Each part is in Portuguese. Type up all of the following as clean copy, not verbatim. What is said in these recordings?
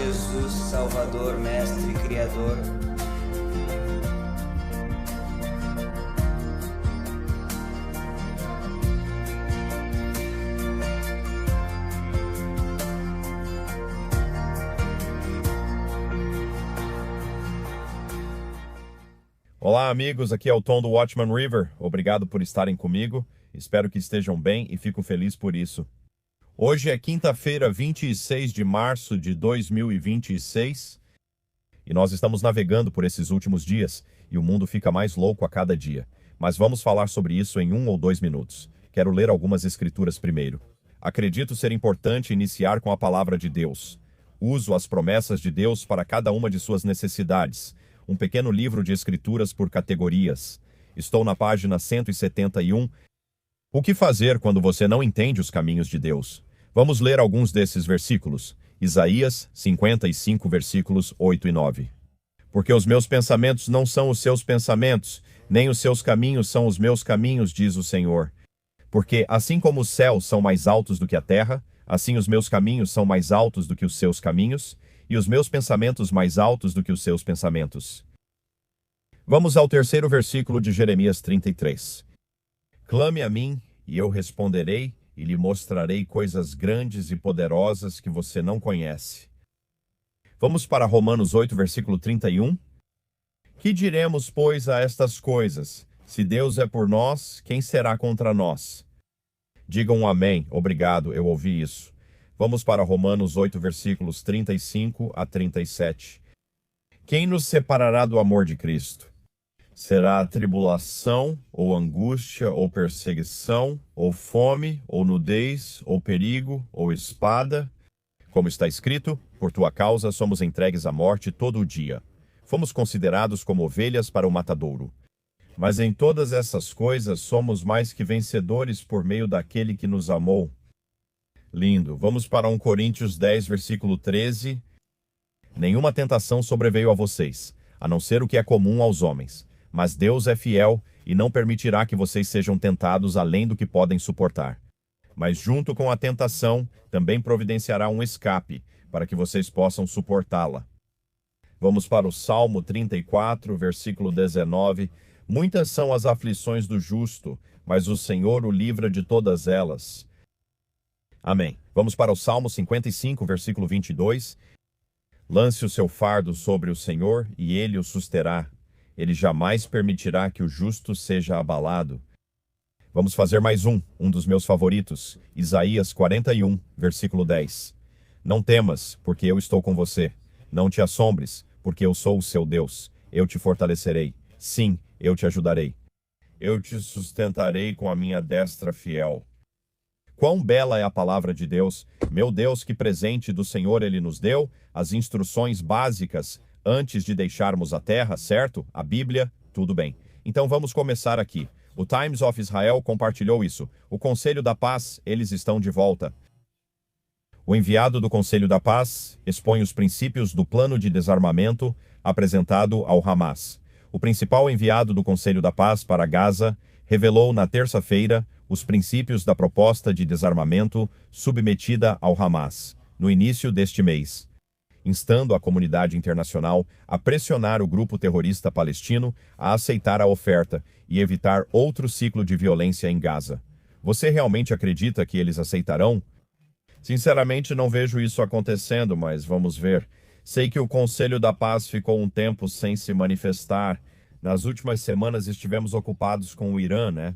Jesus, Salvador, Mestre, Criador. Olá amigos, aqui é o Tom do Watchman River. Obrigado por estarem comigo. Espero que estejam bem e fico feliz por isso. Hoje é quinta-feira, 26 de março de 2026 e nós estamos navegando por esses últimos dias e o mundo fica mais louco a cada dia. Mas vamos falar sobre isso em 1 ou 2 minutos. Quero ler algumas escrituras primeiro. Acredito ser importante iniciar com a palavra de Deus. Uso as promessas de Deus para cada uma de suas necessidades. Um pequeno livro de escrituras por categorias. Estou na página 171. O que fazer quando você não entende os caminhos de Deus? Vamos ler alguns desses versículos. Isaías 55, versículos 8 e 9. Porque os meus pensamentos não são os seus pensamentos, nem os seus caminhos são os meus caminhos, diz o Senhor. Porque assim como os céus são mais altos do que a terra, assim os meus caminhos são mais altos do que os seus caminhos, e os meus pensamentos mais altos do que os seus pensamentos. Vamos ao terceiro versículo de Jeremias 33. Clame a mim, e eu responderei, e lhe mostrarei coisas grandes e poderosas que você não conhece. Vamos para Romanos 8, versículo 31. Que diremos, pois, a estas coisas? Se Deus é por nós, quem será contra nós? Digam amém. Obrigado, eu ouvi isso. Vamos para Romanos 8, versículos 35 a 37. Quem nos separará do amor de Cristo? Será tribulação, ou angústia, ou perseguição, ou fome, ou nudez, ou perigo, ou espada? Como está escrito, por tua causa somos entregues à morte todo o dia. Fomos considerados como ovelhas para o matadouro. Mas em todas essas coisas somos mais que vencedores por meio daquele que nos amou. Lindo. Vamos para 1 Coríntios 10, versículo 13. Nenhuma tentação sobreveio a vocês, a não ser o que é comum aos homens. Mas Deus é fiel e não permitirá que vocês sejam tentados além do que podem suportar. Mas junto com a tentação, também providenciará um escape, para que vocês possam suportá-la. Vamos para o Salmo 34, versículo 19. Muitas são as aflições do justo, mas o Senhor o livra de todas elas. Amém. Vamos para o Salmo 55, versículo 22. Lance o seu fardo sobre o Senhor e ele o susterá. Ele jamais permitirá que o justo seja abalado. Vamos fazer mais um dos meus favoritos. Isaías 41, versículo 10. Não temas, porque eu estou com você. Não te assombres, porque eu sou o seu Deus. Eu te fortalecerei. Sim, eu te ajudarei. Eu te sustentarei com a minha destra fiel. Quão bela é a palavra de Deus! Meu Deus, que presente do Senhor ele nos deu, as instruções básicas antes de deixarmos a terra, certo? A Bíblia, tudo bem. Então vamos começar aqui. O Times of Israel compartilhou isso. O Conselho da Paz, eles estão de volta. O enviado do Conselho da Paz expõe os princípios do plano de desarmamento apresentado ao Hamas. O principal enviado do Conselho da Paz para Gaza revelou na terça-feira os princípios da proposta de desarmamento submetida ao Hamas, no início deste mês, instando a comunidade internacional a pressionar o grupo terrorista palestino a aceitar a oferta e evitar outro ciclo de violência em Gaza. Você realmente acredita que eles aceitarão? Sinceramente, não vejo isso acontecendo, mas vamos ver. Sei que o Conselho da Paz ficou um tempo sem se manifestar. Nas últimas semanas estivemos ocupados com o Irã, né?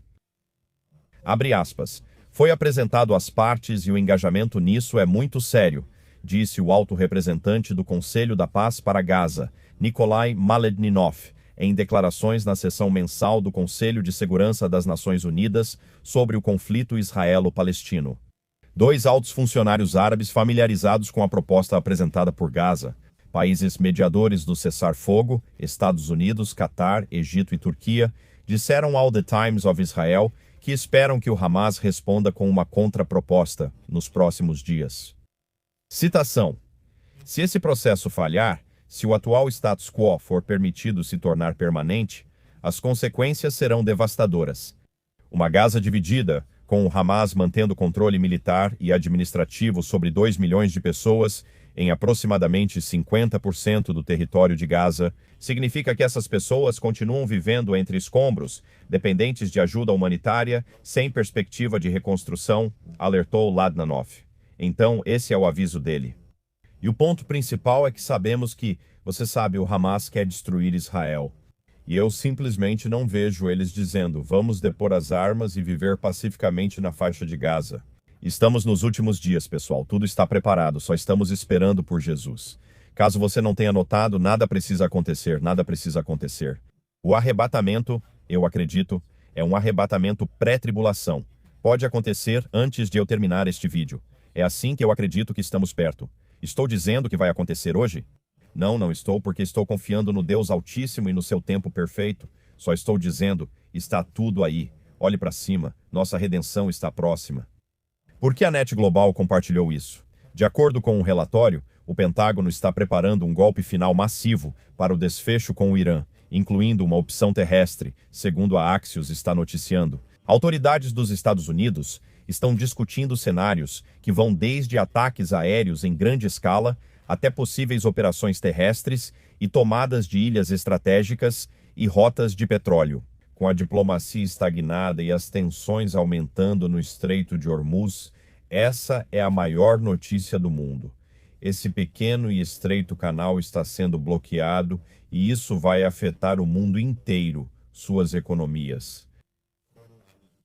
Abre aspas. Foi apresentado às partes e o engajamento nisso é muito sério, disse o alto representante do Conselho da Paz para Gaza, Nikolai Maledninov, em declarações na sessão mensal do Conselho de Segurança das Nações Unidas sobre o conflito israelo-palestino. 2 altos funcionários árabes familiarizados com a proposta apresentada por Gaza, países mediadores do cessar-fogo, Estados Unidos, Catar, Egito e Turquia, disseram ao The Times of Israel que esperam que o Hamas responda com uma contraproposta nos próximos dias. Citação. Se esse processo falhar, se o atual status quo for permitido se tornar permanente, as consequências serão devastadoras. Uma Gaza dividida, com o Hamas mantendo controle militar e administrativo sobre 2 milhões de pessoas, em aproximadamente 50% do território de Gaza, significa que essas pessoas continuam vivendo entre escombros, dependentes de ajuda humanitária, sem perspectiva de reconstrução, alertou Ladnanov. Então, esse é o aviso dele. E o ponto principal é que sabemos que, você sabe, o Hamas quer destruir Israel. E eu simplesmente não vejo eles dizendo, vamos depor as armas e viver pacificamente na faixa de Gaza. Estamos nos últimos dias, pessoal. Tudo está preparado, só estamos esperando por Jesus. Caso você não tenha notado, nada precisa acontecer, nada precisa acontecer. O arrebatamento, eu acredito, é um arrebatamento pré-tribulação. Pode acontecer antes de eu terminar este vídeo. É assim que eu acredito que estamos perto. Estou dizendo que vai acontecer hoje? Não estou, porque estou confiando no Deus Altíssimo e no seu tempo perfeito. Só estou dizendo, está tudo aí. Olhe para cima, nossa redenção está próxima. Por que a Net Global compartilhou isso? De acordo com um relatório, o Pentágono está preparando um golpe final massivo para o desfecho com o Irã, incluindo uma opção terrestre, segundo a Axios está noticiando. Autoridades dos Estados Unidos estão discutindo cenários que vão desde ataques aéreos em grande escala até possíveis operações terrestres e tomadas de ilhas estratégicas e rotas de petróleo. Com a diplomacia estagnada e as tensões aumentando no Estreito de Hormuz, essa é a maior notícia do mundo. Esse pequeno e estreito canal está sendo bloqueado e isso vai afetar o mundo inteiro, suas economias.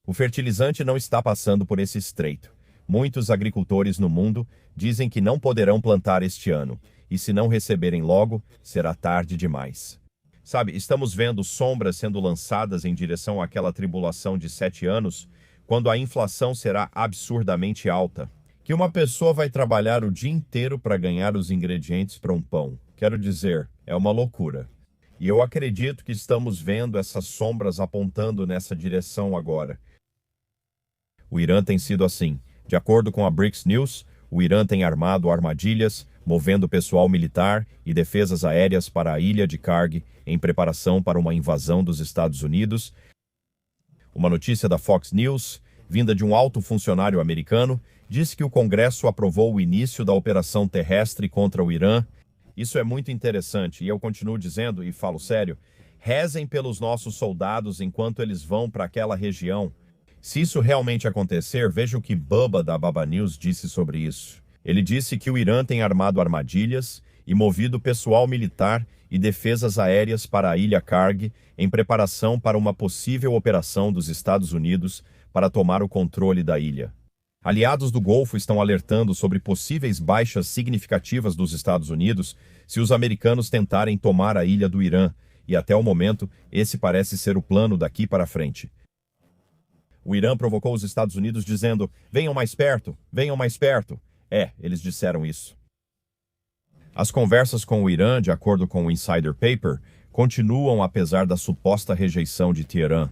O fertilizante não está passando por esse estreito. Muitos agricultores no mundo dizem que não poderão plantar este ano, e se não receberem logo, será tarde demais. Sabe, estamos vendo sombras sendo lançadas em direção àquela tribulação de 7 anos, quando a inflação será absurdamente alta. Que uma pessoa vai trabalhar o dia inteiro para ganhar os ingredientes para um pão. Quero dizer, é uma loucura. E eu acredito que estamos vendo essas sombras apontando nessa direção agora. O Irã tem sido assim. De acordo com a BRICS News, o Irã tem armado armadilhas, movendo pessoal militar e defesas aéreas para a ilha de Karg em preparação para uma invasão dos Estados Unidos. Uma notícia da Fox News, vinda de um alto funcionário americano, diz que o Congresso aprovou o início da operação terrestre contra o Irã. Isso é muito interessante e eu continuo dizendo, e falo sério, rezem pelos nossos soldados enquanto eles vão para aquela região. Se isso realmente acontecer, veja o que Bubba da Baba News disse sobre isso. Ele disse que o Irã tem armado armadilhas e movido pessoal militar e defesas aéreas para a ilha Karg em preparação para uma possível operação dos Estados Unidos para tomar o controle da ilha. Aliados do Golfo estão alertando sobre possíveis baixas significativas dos Estados Unidos se os americanos tentarem tomar a ilha do Irã, e até o momento esse parece ser o plano daqui para frente. O Irã provocou os Estados Unidos dizendo, venham mais perto, venham mais perto. Eles disseram isso. As conversas com o Irã, de acordo com o Insider Paper, continuam apesar da suposta rejeição de Teherã.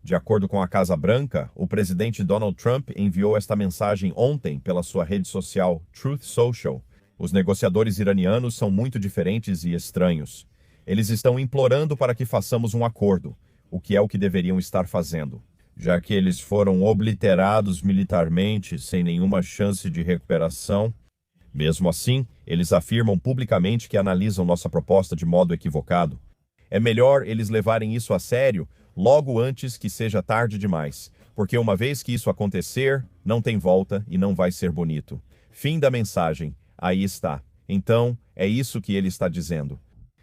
De acordo com a Casa Branca, o presidente Donald Trump enviou esta mensagem ontem pela sua rede social Truth Social. Os negociadores iranianos são muito diferentes e estranhos. Eles estão implorando para que façamos um acordo, o que é o que deveriam estar fazendo, já que eles foram obliterados militarmente sem nenhuma chance de recuperação. Mesmo assim, eles afirmam publicamente que analisam nossa proposta de modo equivocado. É melhor eles levarem isso a sério logo antes que seja tarde demais, porque uma vez que isso acontecer, não tem volta e não vai ser bonito. Fim da mensagem. Aí está. Então, é isso que ele está dizendo.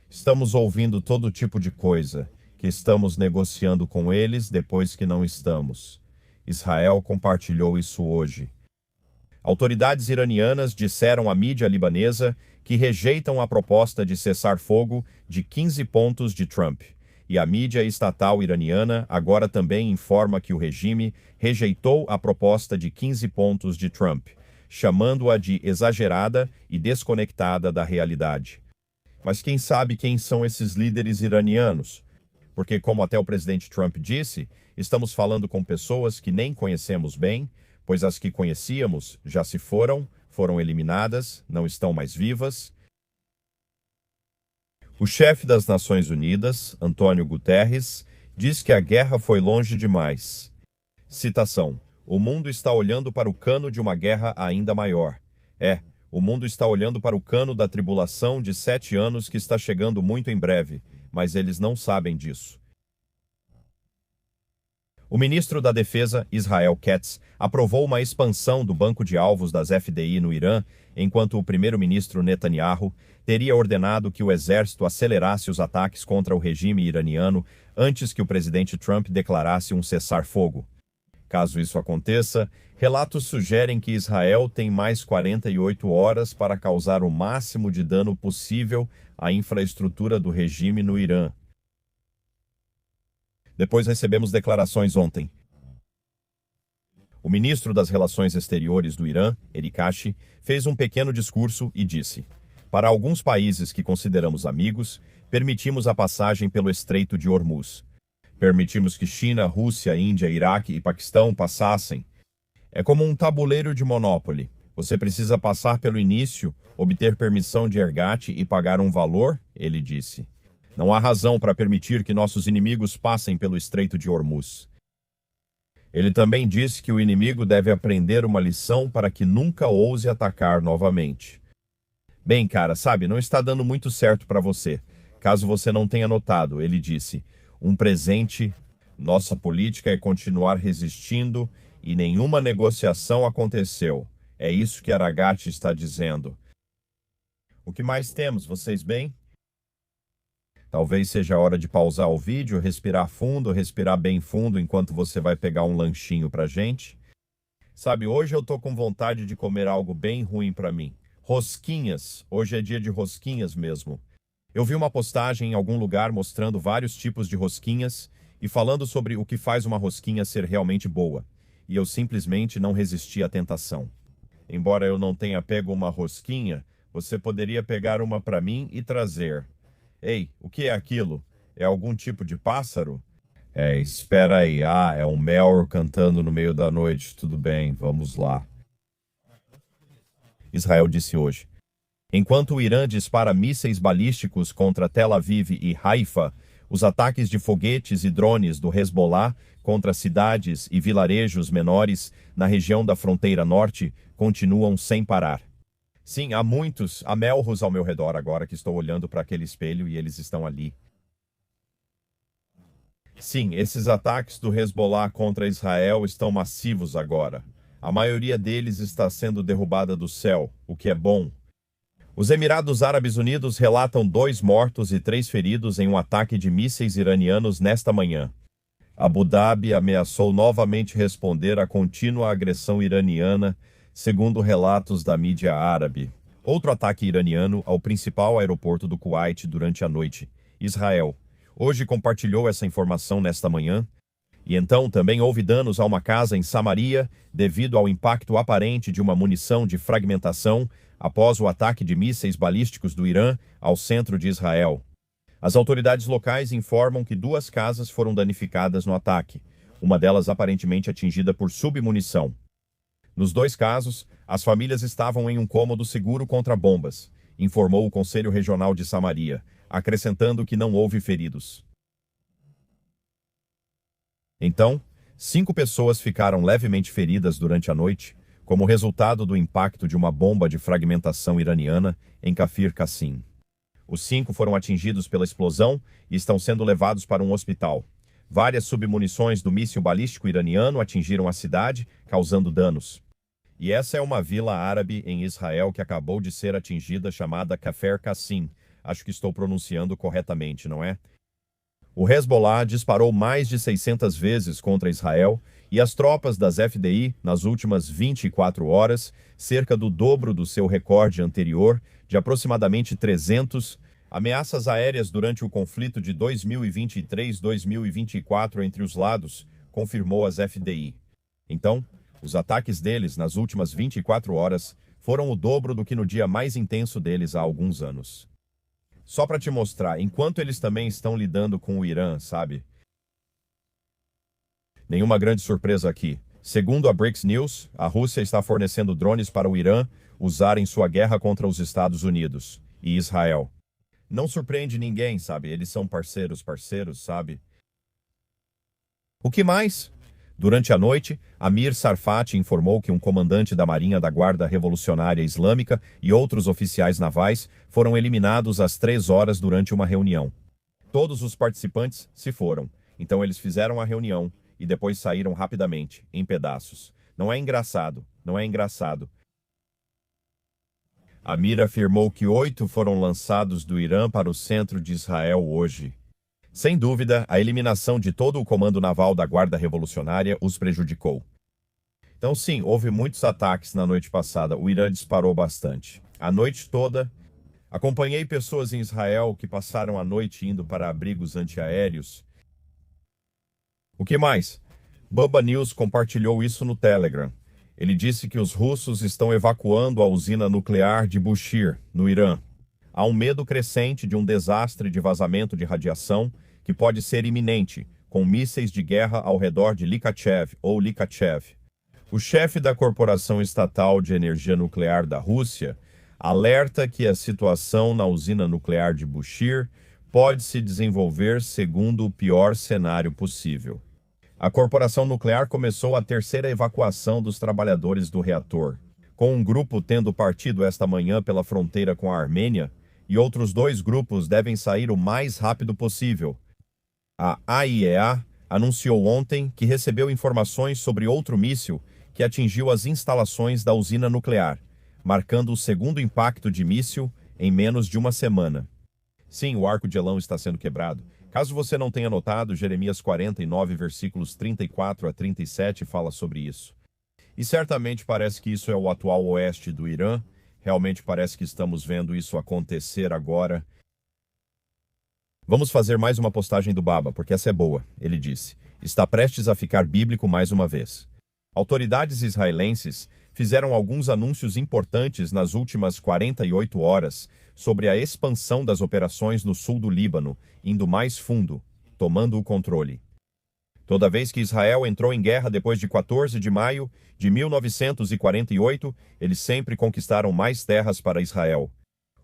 Estamos ouvindo todo tipo de coisa, que estamos negociando com eles depois que não estamos. Israel compartilhou isso hoje. Autoridades iranianas disseram à mídia libanesa que rejeitam a proposta de cessar fogo de 15 pontos de Trump. E a mídia estatal iraniana agora também informa que o regime rejeitou a proposta de 15 pontos de Trump, chamando-a de exagerada e desconectada da realidade. Mas quem sabe quem são esses líderes iranianos? Porque, como até o presidente Trump disse, estamos falando com pessoas que nem conhecemos bem, pois as que conhecíamos já se foram eliminadas, não estão mais vivas. O chefe das Nações Unidas, Antônio Guterres, diz que a guerra foi longe demais. Citação: o mundo está olhando para o cano de uma guerra ainda maior. O mundo está olhando para o cano da tribulação de 7 anos que está chegando muito em breve, mas eles não sabem disso. O ministro da Defesa, Israel Katz, aprovou uma expansão do banco de alvos das FDI no Irã, enquanto o primeiro-ministro Netanyahu teria ordenado que o exército acelerasse os ataques contra o regime iraniano antes que o presidente Trump declarasse um cessar-fogo. Caso isso aconteça, relatos sugerem que Israel tem mais 48 horas para causar o máximo de dano possível à infraestrutura do regime no Irã. Depois recebemos declarações ontem. O ministro das Relações Exteriores do Irã, Erikashi, fez um pequeno discurso e disse: "Para alguns países que consideramos amigos, permitimos a passagem pelo Estreito de Hormuz. Permitimos que China, Rússia, Índia, Iraque e Paquistão passassem. É como um tabuleiro de Monopoly. Você precisa passar pelo início, obter permissão de ergate e pagar um valor", ele disse. "Não há razão para permitir que nossos inimigos passem pelo Estreito de Hormuz." Ele também disse que o inimigo deve aprender uma lição para que nunca ouse atacar novamente. "Bem, cara, sabe, não está dando muito certo para você. Caso você não tenha notado", ele disse, "um presente, nossa política é continuar resistindo e nenhuma negociação aconteceu. É isso que Aragati está dizendo." O que mais temos, vocês bem? Talvez seja a hora de pausar o vídeo, respirar fundo, respirar bem fundo enquanto você vai pegar um lanchinho pra gente. Sabe, hoje eu tô com vontade de comer algo bem ruim pra mim. Rosquinhas. Hoje é dia de rosquinhas mesmo. Eu vi uma postagem em algum lugar mostrando vários tipos de rosquinhas e falando sobre o que faz uma rosquinha ser realmente boa. E eu simplesmente não resisti à tentação. Embora eu não tenha pego uma rosquinha, você poderia pegar uma pra mim e trazer. Ei, o que é aquilo? É algum tipo de pássaro? Espera aí. É um Melr cantando no meio da noite. Tudo bem, vamos lá. Israel disse hoje. Enquanto o Irã dispara mísseis balísticos contra Tel Aviv e Haifa, os ataques de foguetes e drones do Hezbollah contra cidades e vilarejos menores na região da fronteira norte continuam sem parar. Sim, há melros ao meu redor agora que estou olhando para aquele espelho e eles estão ali. Sim, esses ataques do Hezbollah contra Israel estão massivos agora. A maioria deles está sendo derrubada do céu, o que é bom. Os Emirados Árabes Unidos relatam 2 mortos e 3 feridos em um ataque de mísseis iranianos nesta manhã. Abu Dhabi ameaçou novamente responder à contínua agressão iraniana, segundo relatos da mídia árabe. Outro ataque iraniano ao principal aeroporto do Kuwait durante a noite. Israel hoje compartilhou essa informação nesta manhã. E então também houve danos a uma casa em Samaria devido ao impacto aparente de uma munição de fragmentação após o ataque de mísseis balísticos do Irã ao centro de Israel. As autoridades locais informam que 2 casas foram danificadas no ataque, uma delas aparentemente atingida por submunição. Nos 2 casos, as famílias estavam em um cômodo seguro contra bombas, informou o Conselho Regional de Samaria, acrescentando que não houve feridos. Então, 5 pessoas ficaram levemente feridas durante a noite, como resultado do impacto de uma bomba de fragmentação iraniana em Kafir Qasim. Os 5 foram atingidos pela explosão e estão sendo levados para um hospital. Várias submunições do míssil balístico iraniano atingiram a cidade, causando danos. E essa é uma vila árabe em Israel que acabou de ser atingida, chamada Kafir Qasim. Acho que estou pronunciando corretamente, não é? O Hezbollah disparou mais de 600 vezes contra Israel e as tropas das FDI, nas últimas 24 horas, cerca do dobro do seu recorde anterior, de aproximadamente 300 ameaças aéreas durante o conflito de 2023-2024 entre os lados, confirmou as FDI. Então, os ataques deles nas últimas 24 horas foram o dobro do que no dia mais intenso deles há alguns anos. Só para te mostrar, enquanto eles também estão lidando com o Irã, sabe? Nenhuma grande surpresa aqui. Segundo a BRICS News, a Rússia está fornecendo drones para o Irã usar em sua guerra contra os Estados Unidos e Israel. Não surpreende ninguém, sabe? Eles são parceiros, sabe? O que mais? Durante a noite, Amir Sarfati informou que um comandante da Marinha da Guarda Revolucionária Islâmica e outros oficiais navais foram eliminados às 3 horas durante uma reunião. Todos os participantes se foram, então eles fizeram a reunião e depois saíram rapidamente, em pedaços. Não é engraçado, não é engraçado. Amir afirmou que 8 foram lançados do Irã para o centro de Israel hoje. Sem dúvida, a eliminação de todo o comando naval da Guarda Revolucionária os prejudicou. Então sim, houve muitos ataques na noite passada. O Irã disparou bastante. A noite toda, acompanhei pessoas em Israel que passaram a noite indo para abrigos antiaéreos. O que mais? Bubba News compartilhou isso no Telegram. Ele disse que os russos estão evacuando a usina nuclear de Bushehr, no Irã. Há um medo crescente de um desastre de vazamento de radiação que pode ser iminente, com mísseis de guerra ao redor de Likachev ou Likachev. O chefe da Corporação Estatal de Energia Nuclear da Rússia alerta que a situação na usina nuclear de Bushehr pode se desenvolver segundo o pior cenário possível. A corporação nuclear começou a terceira evacuação dos trabalhadores do reator, com um grupo tendo partido esta manhã pela fronteira com a Armênia, e outros 2 grupos devem sair o mais rápido possível. A AIEA anunciou ontem que recebeu informações sobre outro míssil que atingiu as instalações da usina nuclear, marcando o segundo impacto de míssil em menos de uma semana. Sim, o arco de Elão está sendo quebrado. Caso você não tenha notado, Jeremias 49, versículos 34 a 37 fala sobre isso. E certamente parece que isso é o atual oeste do Irã. Realmente parece que estamos vendo isso acontecer agora. Vamos fazer mais uma postagem do Baba, porque essa é boa, ele disse. Está prestes a ficar bíblico mais uma vez. Autoridades israelenses fizeram alguns anúncios importantes nas últimas 48 horas sobre a expansão das operações no sul do Líbano, indo mais fundo, tomando o controle. Toda vez que Israel entrou em guerra depois de 14 de maio de 1948, eles sempre conquistaram mais terras para Israel.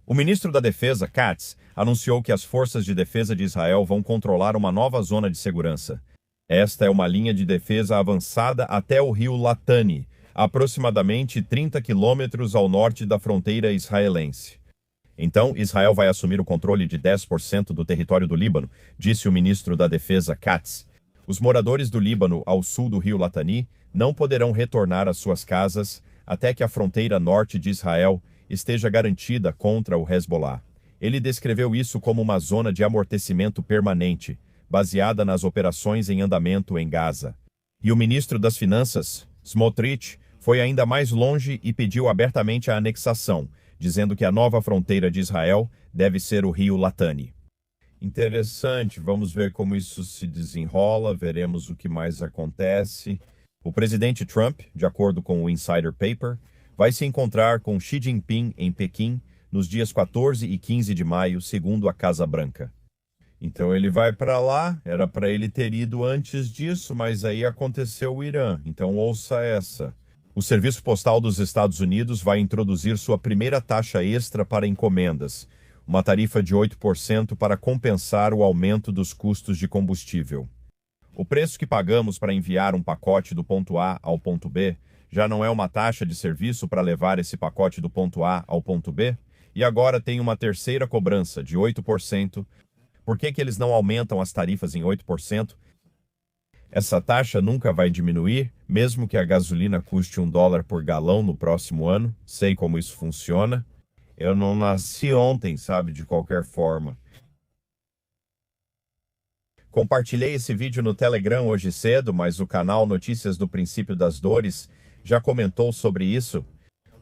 O ministro da Defesa, Katz, anunciou que as forças de defesa de Israel vão controlar uma nova zona de segurança. Esta é uma linha de defesa avançada até o rio Litani, aproximadamente 30 quilômetros ao norte da fronteira israelense. Então, Israel vai assumir o controle de 10% do território do Líbano, disse o ministro da Defesa, Katz. Os moradores do Líbano ao sul do rio Litani não poderão retornar às suas casas até que a fronteira norte de Israel esteja garantida contra o Hezbollah. Ele descreveu isso como uma zona de amortecimento permanente, baseada nas operações em andamento em Gaza. E o ministro das Finanças, Smotrich, foi ainda mais longe e pediu abertamente a anexação, dizendo que a nova fronteira de Israel deve ser o rio Litani. Interessante, vamos ver como isso se desenrola, veremos o que mais acontece. O presidente Trump, de acordo com o Insider Paper, vai se encontrar com Xi Jinping em Pequim nos dias 14 e 15 de maio, segundo a Casa Branca. Então ele vai para lá, era para ele ter ido antes disso, mas aí aconteceu o Irã, então ouça essa. O Serviço Postal dos Estados Unidos vai introduzir sua primeira taxa extra para encomendas, uma tarifa de 8% para compensar o aumento dos custos de combustível. O preço que pagamos para enviar um pacote do ponto A ao ponto B já não é uma taxa de serviço para levar esse pacote do ponto A ao ponto B? E agora tem uma terceira cobrança de 8%. Por que eles não aumentam as tarifas em 8%? Essa taxa nunca vai diminuir, mesmo que a gasolina custe $1 por galão no próximo ano. Sei como isso funciona. Eu não nasci ontem, sabe, de qualquer forma. Compartilhei esse vídeo no Telegram hoje cedo, mas o canal Notícias do Princípio das Dores já comentou sobre isso.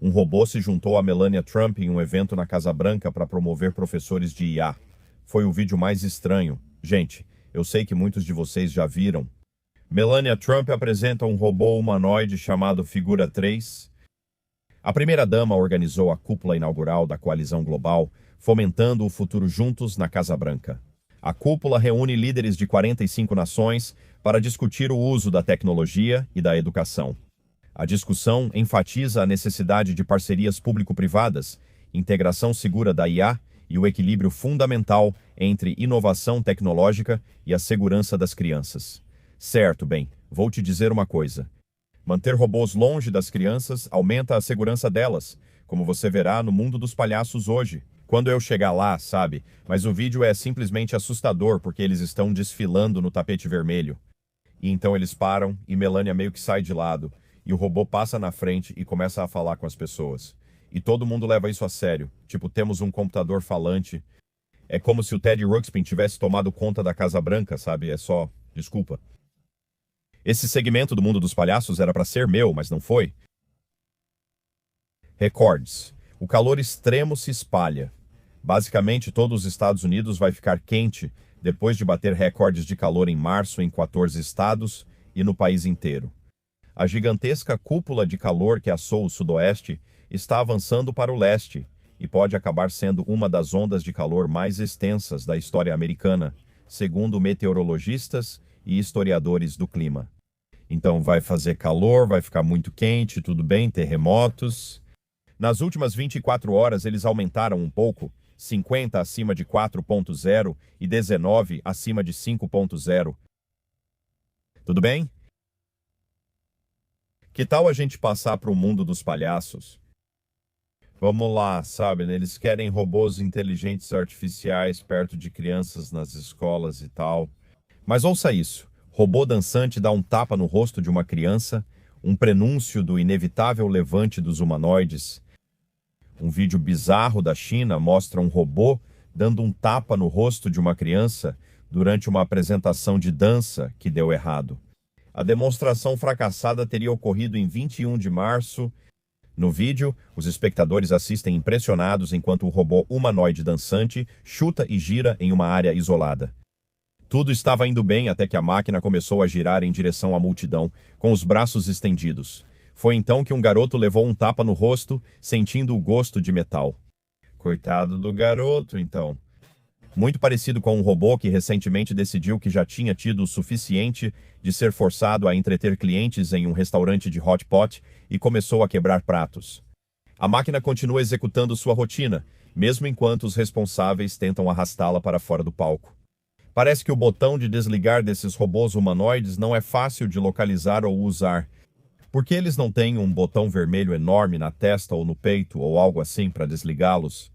Um robô se juntou a Melania Trump em um evento na Casa Branca para promover professores de IA. Foi o vídeo mais estranho. Gente, eu sei que muitos de vocês já viram. Melania Trump apresenta um robô humanoide chamado Figura 3. A primeira-dama organizou a cúpula inaugural da Coalizão Global, fomentando o futuro juntos na Casa Branca. A cúpula reúne líderes de 45 nações para discutir o uso da tecnologia e da educação. A discussão enfatiza a necessidade de parcerias público-privadas, integração segura da IA e o equilíbrio fundamental entre inovação tecnológica e a segurança das crianças. Certo, bem, Vou te dizer uma coisa. Manter robôs longe das crianças aumenta a segurança delas, como você verá no mundo dos palhaços hoje. Quando eu chegar lá, sabe? Mas o vídeo é simplesmente assustador porque eles estão desfilando no tapete vermelho. E então eles param e Melania meio que sai de lado. E o robô passa na frente e começa a falar com as pessoas. E todo mundo leva isso a sério. Tipo, temos um computador falante. É como se o Ted Ruxpin tivesse tomado conta da Casa Branca, sabe? É só... Desculpa. Esse segmento do mundo dos palhaços era para ser meu, mas não foi. Recordes. O calor extremo se espalha. Basicamente, todo os Estados Unidos vai ficar quente depois de bater recordes de calor em março em 14 estados e no país inteiro. A gigantesca cúpula de calor que assou o sudoeste está avançando para o leste e pode acabar sendo uma das ondas de calor mais extensas da história americana, segundo meteorologistas e historiadores do clima. Então vai fazer calor, vai ficar muito quente, tudo bem, terremotos. Nas últimas 24 horas eles aumentaram um pouco, 50 acima de 4.0 e 19 acima de 5.0. Tudo bem? Que tal a gente passar para o mundo dos palhaços? Vamos lá, sabe, né? Eles querem robôs inteligentes artificiais perto de crianças nas escolas e tal. Mas ouça isso. Robô dançante dá um tapa no rosto de uma criança, um prenúncio do inevitável levante dos humanoides. Um vídeo bizarro da China mostra um robô dando um tapa no rosto de uma criança durante uma apresentação de dança que deu errado. A demonstração fracassada teria ocorrido em 21 de março. No vídeo, os espectadores assistem impressionados enquanto o robô humanoide dançante chuta e gira em uma área isolada. Tudo estava indo bem até que a máquina começou a girar em direção à multidão, com os braços estendidos. Foi então que um garoto levou um tapa no rosto, sentindo o gosto de metal. Coitado do garoto, então. Muito parecido com um robô que recentemente decidiu que já tinha tido o suficiente de ser forçado a entreter clientes em um restaurante de hot pot e começou a quebrar pratos. A máquina continua executando sua rotina, mesmo enquanto os responsáveis tentam arrastá-la para fora do palco. Parece que o botão de desligar desses robôs humanoides não é fácil de localizar ou usar. Por que eles não têm um botão vermelho enorme na testa ou no peito ou algo assim para desligá-los?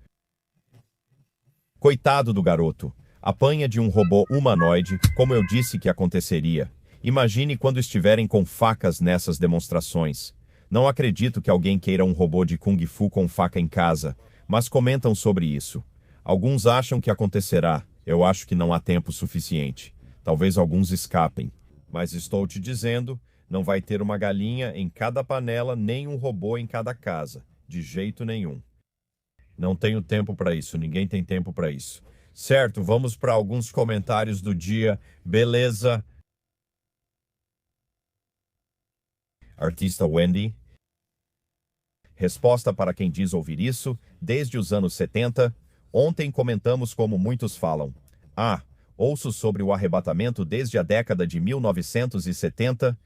Coitado do garoto. Apanha de um robô humanoide, como eu disse que aconteceria. Imagine quando estiverem com facas nessas demonstrações. Não acredito que alguém queira um robô de Kung Fu com faca em casa, mas comentam sobre isso. Alguns acham que acontecerá. Eu acho que não há tempo suficiente. Talvez alguns escapem. Mas estou te dizendo, não vai ter uma galinha em cada panela nem um robô em cada casa. De jeito nenhum. Não tenho tempo para isso. Ninguém tem tempo para isso. Certo, vamos para alguns comentários do dia. Beleza. Artista Wendy. Resposta para quem diz ouvir isso. Desde os anos 70... Ontem comentamos como muitos falam. Ouço sobre o arrebatamento desde a década de 1970.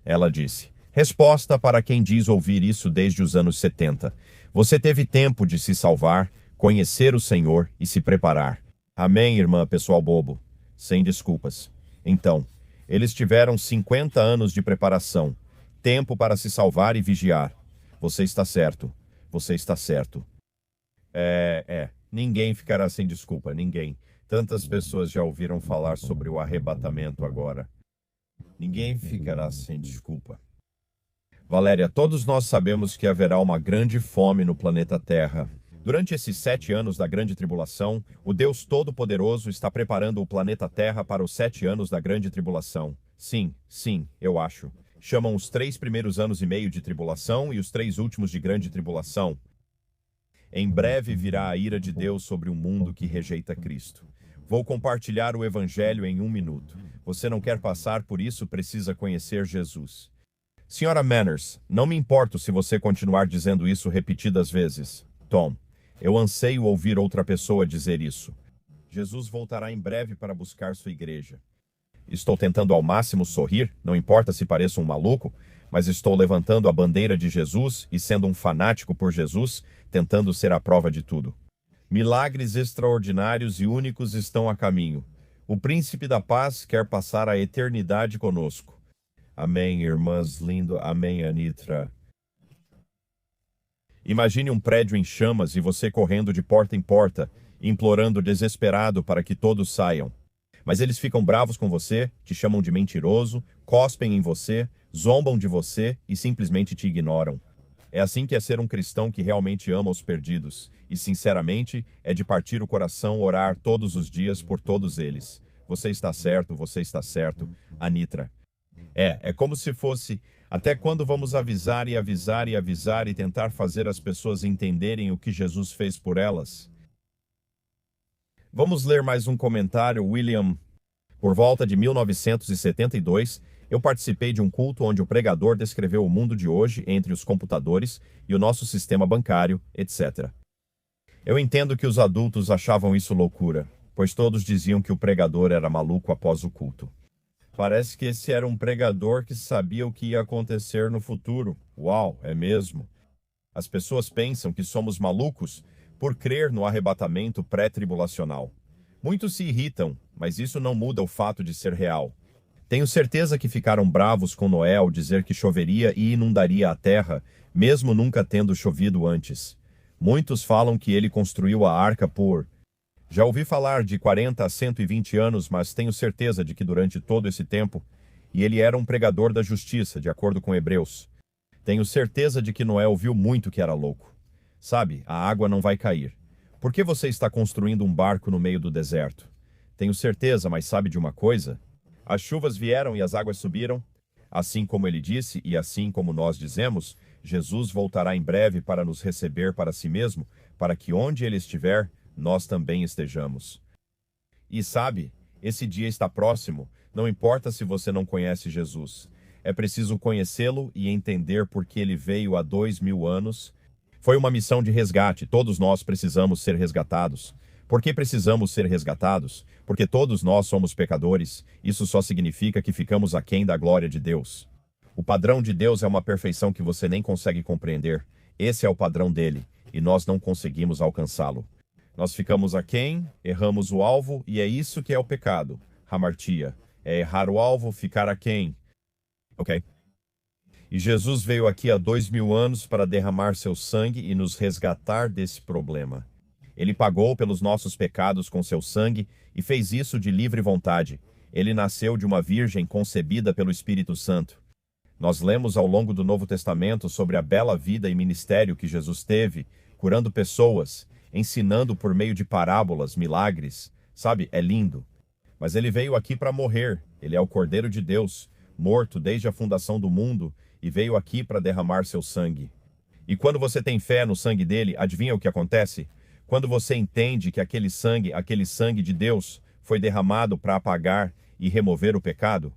Ela disse. Resposta para quem diz ouvir isso desde os anos 70. Você teve tempo de se salvar, conhecer o Senhor e se preparar. Amém, irmã, pessoal bobo. Sem desculpas. Então, eles tiveram 50 anos de preparação. Tempo para se salvar e vigiar. Você está certo. Você está certo. Ninguém ficará sem desculpa, ninguém. Tantas pessoas já ouviram falar sobre o arrebatamento agora. Ninguém ficará sem desculpa. Valéria, todos nós sabemos que haverá uma grande fome no planeta Terra. Durante esses 7 anos da Grande Tribulação, o Deus Todo-Poderoso está preparando o planeta Terra para os 7 anos da Grande Tribulação. Sim, eu acho. Chamam os 3 primeiros anos e meio de tribulação e os 3 últimos de Grande Tribulação. Em breve virá a ira de Deus sobre o mundo que rejeita Cristo. Vou compartilhar o Evangelho em 1 minuto. Você não quer passar por isso, precisa conhecer Jesus. Senhora Manners, não me importo se você continuar dizendo isso repetidas vezes. Tom, eu anseio ouvir outra pessoa dizer isso. Jesus voltará em breve para buscar sua igreja. Estou tentando ao máximo sorrir, não importa se pareço um maluco, mas estou levantando a bandeira de Jesus e sendo um fanático por Jesus, tentando ser a prova de tudo. Milagres extraordinários e únicos estão a caminho. O Príncipe da Paz quer passar a eternidade conosco. Amém, irmãs lindo. Amém, Anitra. Imagine um prédio em chamas e você correndo de porta em porta, implorando desesperado para que todos saiam. Mas eles ficam bravos com você, te chamam de mentiroso, cospem em você, zombam de você e simplesmente te ignoram. É assim que é ser um cristão que realmente ama os perdidos. E, sinceramente, é de partir o coração orar todos os dias por todos eles. Você está certo, Anitra. É como se fosse, até quando vamos avisar e avisar e avisar e tentar fazer as pessoas entenderem o que Jesus fez por elas? Vamos ler mais um comentário, William. Por volta de 1972, eu participei de um culto onde o pregador descreveu o mundo de hoje entre os computadores e o nosso sistema bancário, etc. Eu entendo que os adultos achavam isso loucura, pois todos diziam que o pregador era maluco após o culto. Parece que esse era um pregador que sabia o que ia acontecer no futuro. Uau, é mesmo? As pessoas pensam que somos malucos por crer no arrebatamento pré-tribulacional. Muitos se irritam, mas isso não muda o fato de ser real. Tenho certeza que ficaram bravos com Noé ao dizer que choveria e inundaria a terra, mesmo nunca tendo chovido antes. Muitos falam que ele construiu a arca por... Já ouvi falar de 40 a 120 anos, mas tenho certeza de que durante todo esse tempo, e ele era um pregador da justiça, de acordo com Hebreus. Tenho certeza de que Noé ouviu muito que era louco. Sabe, a água não vai cair. Por que você está construindo um barco no meio do deserto? Tenho certeza, mas sabe de uma coisa? As chuvas vieram e as águas subiram. Assim como ele disse, e assim como nós dizemos, Jesus voltará em breve para nos receber para si mesmo, para que onde ele estiver, nós também estejamos. E sabe, esse dia está próximo, não importa se você não conhece Jesus. É preciso conhecê-lo e entender por que ele veio há 2000 anos. Foi uma missão de resgate, todos nós precisamos ser resgatados. Por que precisamos ser resgatados? Porque todos nós somos pecadores. Isso só significa que ficamos aquém da glória de Deus. O padrão de Deus é uma perfeição que você nem consegue compreender. Esse é o padrão dele, e nós não conseguimos alcançá-lo. Nós ficamos aquém, erramos o alvo, e é isso que é o pecado. Hamartia. É errar o alvo, ficar aquém. Ok? E Jesus veio aqui há 2000 anos para derramar seu sangue e nos resgatar desse problema. Ele pagou pelos nossos pecados com seu sangue e fez isso de livre vontade. Ele nasceu de uma virgem concebida pelo Espírito Santo. Nós lemos ao longo do Novo Testamento sobre a bela vida e ministério que Jesus teve, curando pessoas, ensinando por meio de parábolas, milagres. Sabe, é lindo. Mas ele veio aqui para morrer. Ele é o Cordeiro de Deus, morto desde a fundação do mundo, e veio aqui para derramar seu sangue. E quando você tem fé no sangue dele, adivinha o que acontece? Quando você entende que aquele sangue de Deus, foi derramado para apagar e remover o pecado,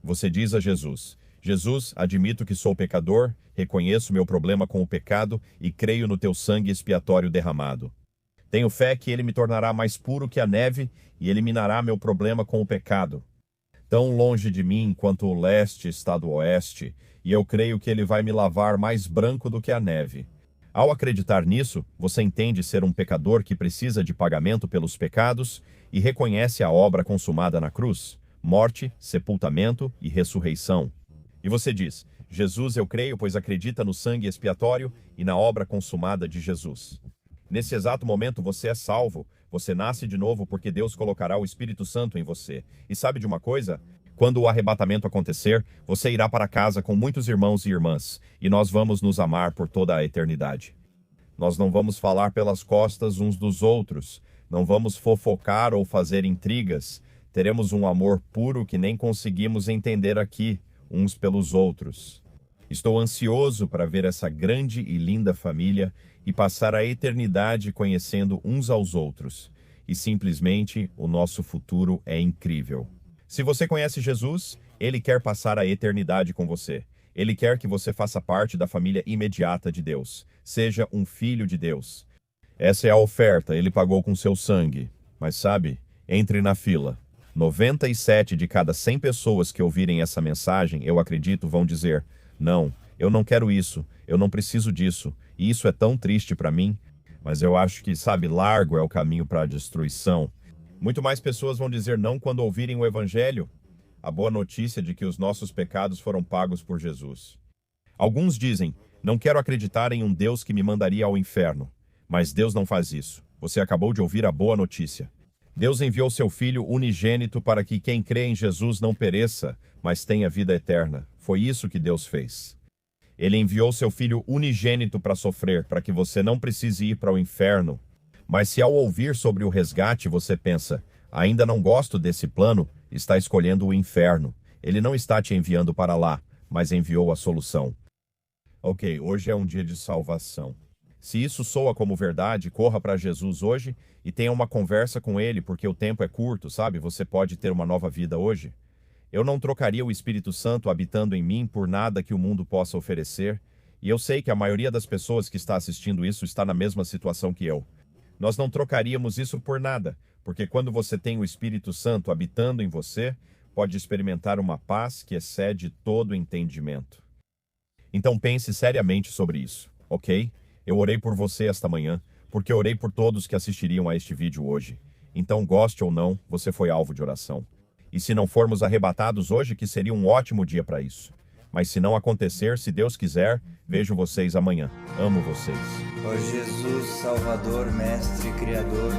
você diz a Jesus: Jesus, admito que sou pecador, reconheço meu problema com o pecado e creio no teu sangue expiatório derramado. Tenho fé que ele me tornará mais puro que a neve e eliminará meu problema com o pecado. Tão longe de mim quanto o leste está do oeste, e eu creio que ele vai me lavar mais branco do que a neve. Ao acreditar nisso, você entende ser um pecador que precisa de pagamento pelos pecados e reconhece a obra consumada na cruz, morte, sepultamento e ressurreição. E você diz: Jesus, eu creio, pois acredita no sangue expiatório e na obra consumada de Jesus. Nesse exato momento você é salvo, você nasce de novo porque Deus colocará o Espírito Santo em você. E sabe de uma coisa? Quando o arrebatamento acontecer, você irá para casa com muitos irmãos e irmãs, e nós vamos nos amar por toda a eternidade. Nós não vamos falar pelas costas uns dos outros, não vamos fofocar ou fazer intrigas, teremos um amor puro que nem conseguimos entender aqui, uns pelos outros. Estou ansioso para ver essa grande e linda família e passar a eternidade conhecendo uns aos outros. E simplesmente o nosso futuro é incrível. Se você conhece Jesus, ele quer passar a eternidade com você. Ele quer que você faça parte da família imediata de Deus. Seja um filho de Deus. Essa é a oferta, ele pagou com seu sangue. Mas sabe, entre na fila. 97 de cada 100 pessoas que ouvirem essa mensagem, eu acredito, vão dizer: não, eu não quero isso, eu não preciso disso, e isso é tão triste para mim. Mas eu acho que, sabe, largo é o caminho para a destruição. Muito mais pessoas vão dizer não quando ouvirem o Evangelho, a boa notícia de que os nossos pecados foram pagos por Jesus. Alguns dizem, não quero acreditar em um Deus que me mandaria ao inferno. Mas Deus não faz isso. Você acabou de ouvir a boa notícia. Deus enviou seu Filho unigênito para que quem crê em Jesus não pereça, mas tenha vida eterna. Foi isso que Deus fez. Ele enviou seu Filho unigênito para sofrer, para que você não precise ir para o inferno. Mas se ao ouvir sobre o resgate você pensa, ainda não gosto desse plano, está escolhendo o inferno. Ele não está te enviando para lá, mas enviou a solução. Ok, hoje é um dia de salvação. Se isso soa como verdade, corra para Jesus hoje e tenha uma conversa com Ele, porque o tempo é curto, sabe? Você pode ter uma nova vida hoje. Eu não trocaria o Espírito Santo habitando em mim por nada que o mundo possa oferecer, e eu sei que a maioria das pessoas que está assistindo isso está na mesma situação que eu. Nós não trocaríamos isso por nada, porque quando você tem o Espírito Santo habitando em você, pode experimentar uma paz que excede todo entendimento. Então pense seriamente sobre isso, ok? Eu orei por você esta manhã, porque orei por todos que assistiriam a este vídeo hoje. Então, goste ou não, você foi alvo de oração. E se não formos arrebatados hoje, que seria um ótimo dia para isso. Mas se não acontecer, se Deus quiser, vejo vocês amanhã. Amo vocês. Ó Jesus, Salvador, Mestre, Criador,